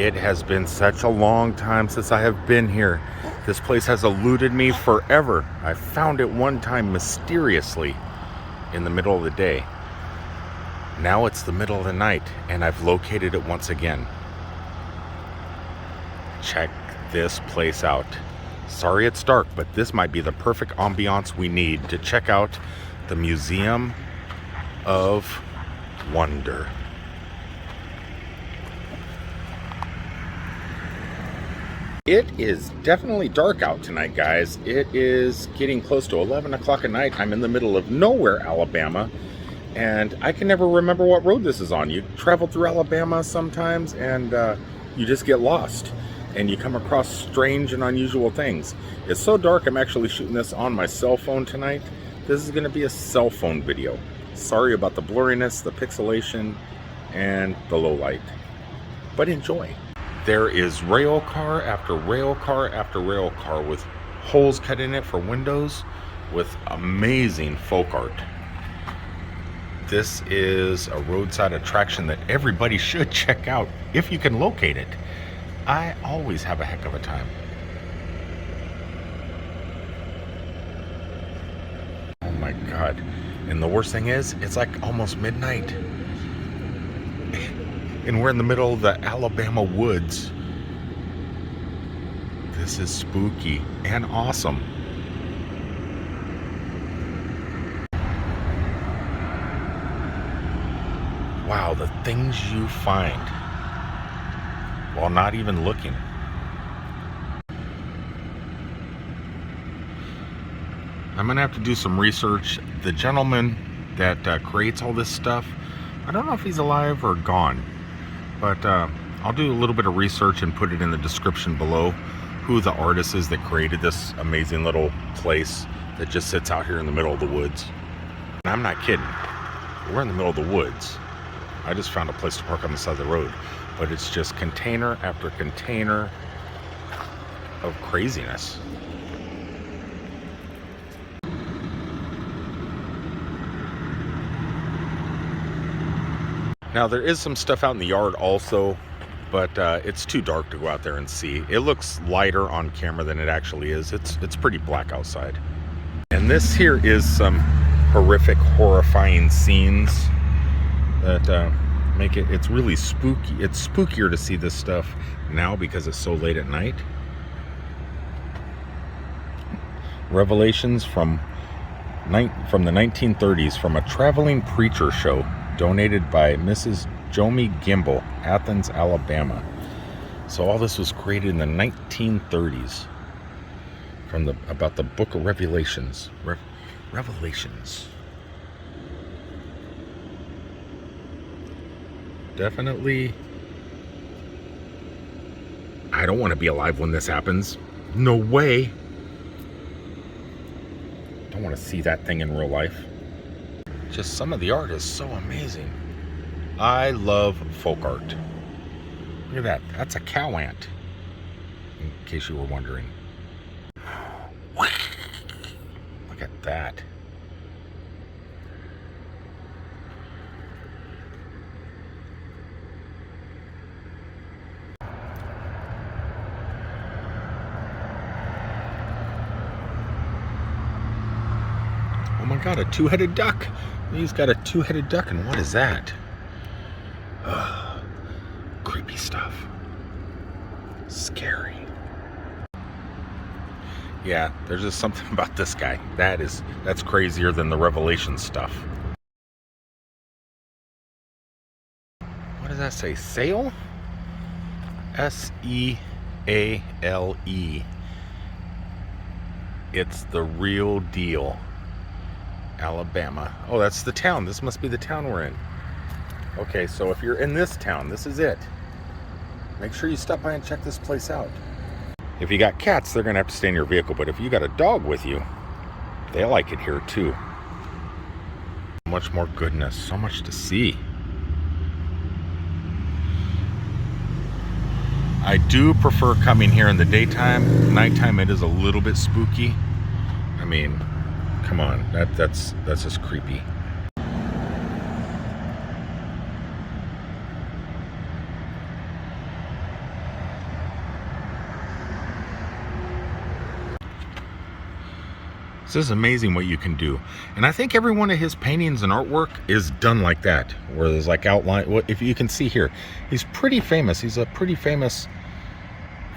It has been such a long time since I have been here. This place has eluded me forever. I found it one time mysteriously in the middle of the day. Now it's the middle of the night and I've located it once again. Check this place out. Sorry it's dark, but this might be the perfect ambiance we need to check out the Museum of Wonder. It is definitely dark out tonight, guys. It is getting close to 11 o'clock at night. I'm in the middle of nowhere, Alabama, and I can never remember what road this is on. You travel through Alabama sometimes and you just get lost and you come across strange and unusual things. It's so dark, I'm actually shooting this on my cell phone tonight. This is going to be a cell phone video. Sorry about the blurriness, the pixelation, and the low light, but enjoy. There is rail car after rail car after rail car with holes cut in it for windows with amazing folk art. This is a roadside attraction that everybody should check out if you can locate it. I always have a heck of a time. Oh my God. And the worst thing is, it's like almost midnight. And we're in the middle of the Alabama woods. This is spooky and awesome. Wow, the things you find while not even looking. I'm gonna have to do some research. The gentleman that creates all this stuff, I don't know if he's alive or gone. But I'll do a little bit of research and put it in the description below who the artist is that created this amazing little place that just sits out here in the middle of the woods. And I'm not kidding. We're in the middle of the woods. I just found a place to park on the side of the road. But it's just container after container of craziness. Now there is some stuff out in the yard also, but it's too dark to go out there and see. It looks lighter on camera than it actually is. It's pretty black outside. And this here is some horrific, horrifying scenes that make it's really spooky. It's spookier to see this stuff now because it's so late at night. Revelations from the 1930s from a traveling preacher show. Donated by Mrs. Jomi Gimbel, Athens, Alabama. So all this was created in the 1930s from about the book of Revelations. Revelations. Definitely. I don't want to be alive when this happens. No way. Don't want to see that thing in real life. Just some of the art is so amazing. I love folk art. Look at that. That's a cow ant, in case you were wondering. Look at that. Oh my God, a two-headed duck. He's got a two-headed duck, and what is that? Ugh, creepy stuff. Scary. Yeah, there's just something about this guy. That's crazier than the Revelation stuff. What does that say? Seale? S-E-A-L-E. It's the real deal. Alabama. Oh, that's the town. This must be the town we're in. Okay, so if you're in this town, this is it. Make sure you stop by and check this place out. If you got cats, they're gonna have to stay in your vehicle, but if you got a dog with you, they like it here too. Much more goodness, so much to see. I do prefer coming here in the daytime. Nighttime, it is a little bit spooky. I mean, come on, that's just creepy. This is amazing what you can do. And I think every one of his paintings and artwork is done like that, where there's like outline. Well, if you can see here, he's pretty famous. He's a pretty famous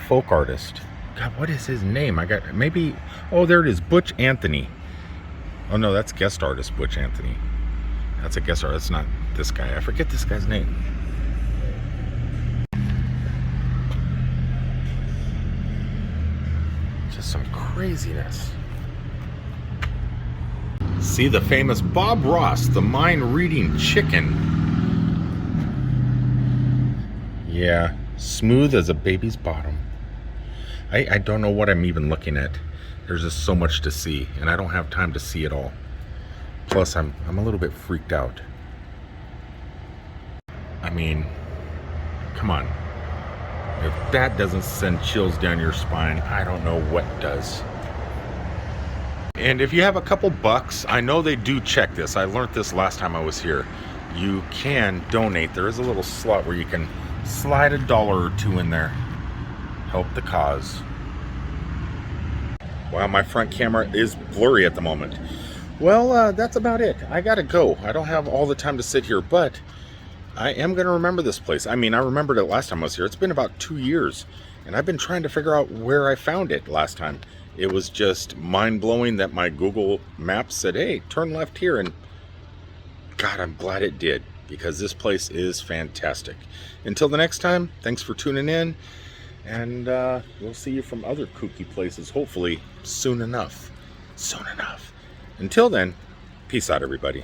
folk artist. God, what is his name? I got maybe, oh, there it is, Butch Anthony. Oh no, that's guest artist Butch Anthony. That's a guest artist. That's not this guy. I forget this guy's name. Just some craziness. See the famous Bob Ross, the mind-reading chicken. Yeah, smooth as a baby's bottom. I don't know what I'm even looking at. There's just so much to see, and I don't have time to see it all. Plus, I'm a little bit freaked out. I mean, come on. If that doesn't send chills down your spine, I don't know what does. And if you have a couple bucks, I know they do check this. I learned this last time I was here. You can donate. There is a little slot where you can slide $1 or $2 in there. Help the cause. Wow, my front camera is blurry at the moment. Well, that's about it. I gotta go. I don't have all the time to sit here, but I am gonna remember this place. I mean, I remembered it last time I was here. It's been about 2 years, and I've been trying to figure out where I found it last time. It was just mind-blowing that my Google Maps said, hey, turn left here, and God, I'm glad it did, because this place is fantastic. Until the next time, thanks for tuning in, and we'll see you from other kooky places, hopefully soon enough. Soon enough. Until then, peace out, everybody.